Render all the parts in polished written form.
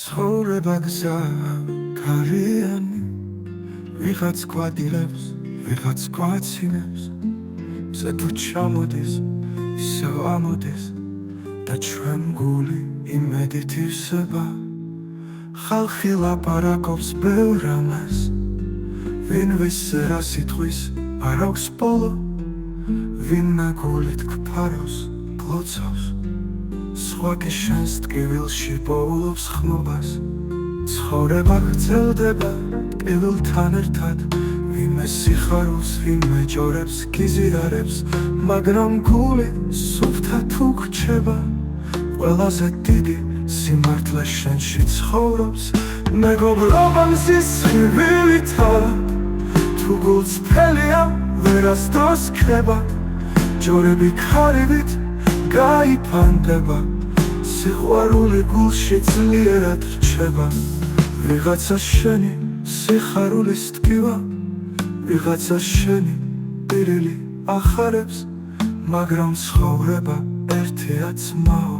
ცხოვრება გზა კარიანი, ვიღაც გვადილებს, ვიღაც გვაცინებს, მზე თუ ჩამოდის, ისევ ამოდის და ჩვენ გული იმედით ივსება. ხალხი ლაპარაკობს ბევრ რამეს, ვინ ვისერა სიტყვის არ აქვს ბოლო, ვინმე გულით გფარავს, გლოცავს, სხვა კი შენს ტკივილში პოულობს ხმობას. ცხოვრება გრძელდება ტკივილთან ერთად, ვინმე სიხარულს, ვინმე ჯორებს, გიზიარებს, მაგრამ გული სუფთად უგრჩება. ყველაზე დიდი სიმართლე შენში ცხოვრობს, მეგობრობა მზის ხივილითა, თუ გულს ფელია ვერასდროს ქრება, ჯორები ქარივით გაიფანტება, სიყვარული გულში ძლიერად რჩება. ვიღაცა შენი სიხარულის ტკივა, ვიღაცა შენი პირილი ახარებს, მაგრამ ცხოვრება ერთია ძმაო,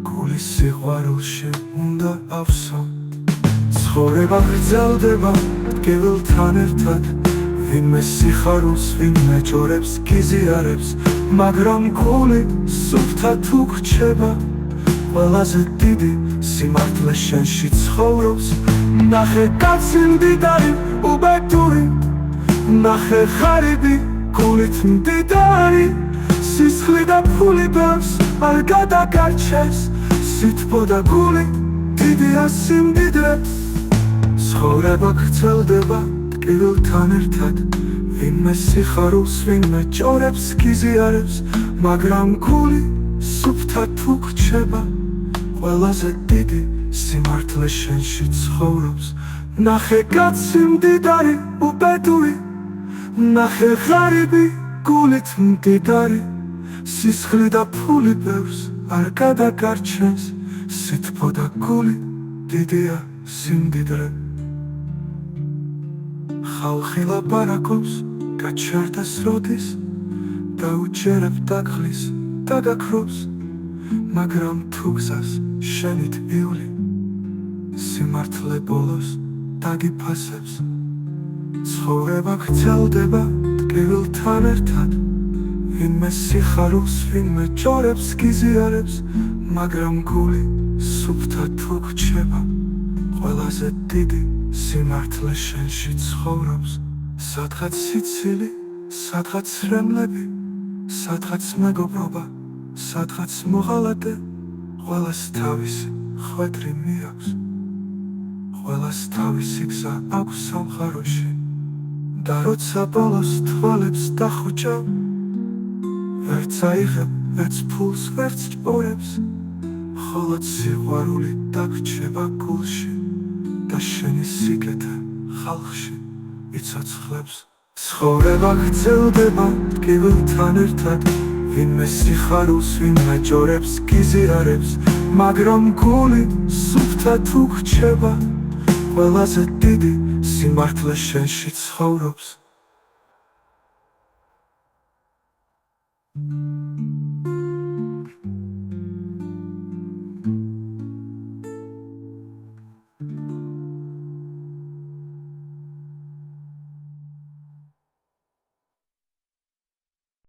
გულის სიყვარულში უნდა ავსო. ცხოვრება გრძელდება ტკივილთან ერთად, ვინმე სიხარულს, ვინმე ჯორებს, გიზიარებს, მაგრამ გული სუფთად უგრჩება. ყველაზე დიდი სიმართლე შენში ცხოვრობს, ნახე კაცი მდიდარი, უბედური, ნახე ღარიბი, გულით მდიდარი, სისხლი და ფული ბევრს არ გადაგარჩეს, სითბო და გული დიდია სიმდიდრეს. ცხოვრება გრძელდება ტკივილთან ერთად, ვინმე სიხარულს, ვინმე ჯორებს, გიზიარებს, მაგრამ გული სუფთად უგრჩება. ყველაზე დიდი სიმართლე შენში ცხოვრობს, ნახე კაცი მდიდარი, უბედური, ნახე ღარიბი, გულით მდიდარი, სისხლი და ფული ბევრს არ გადაგარჩენს, სითბო და გული დიდია სიმდიდრე. ხალხი ლაპარაკობს, გაჩერდეს როდის, დაუჯერებ დაგხლის, დაგაქრობს, მაგრამ თუ გზას შენით იული, სიმართლე ბოლოს დაგიფასებს. ცხოვრება გრძელდება ტკივილთან ერთად, ვინმე სიხარულს, ვინმე ჯორებს, გიზიარებს, მაგრამ გული სუფთად უგრჩება. ყველაზე დიდი სიმართლე შენში ცხოვრობს, სადღაც სიცილი, სადღაც რემლები, სადღაც მეგობრობა, სადღაც მოღალატე, ყველას თავისი ხვედრი მიაქვს, ყველას თავისი გზა აქვს სამყაროში. და როცა ბოლოს თვალებს დახუჭავ, ვერც აიღებ, ვერც ფულს, ვერც ჭორებს, მხოლოდ სიყვარული დაგრჩება გულში და შენი სიკეთე ხალხში იცოცხლებს. ცხოვრება გრძელდება ტკივილთან ერთად, ვინმე სიხარულს, ვინმე ჯორებს, გიზიარებს, მაგრამ გული სუფთად უგრჩება. ყველაზე დიდი სიმართლე შენში ცხოვრობს.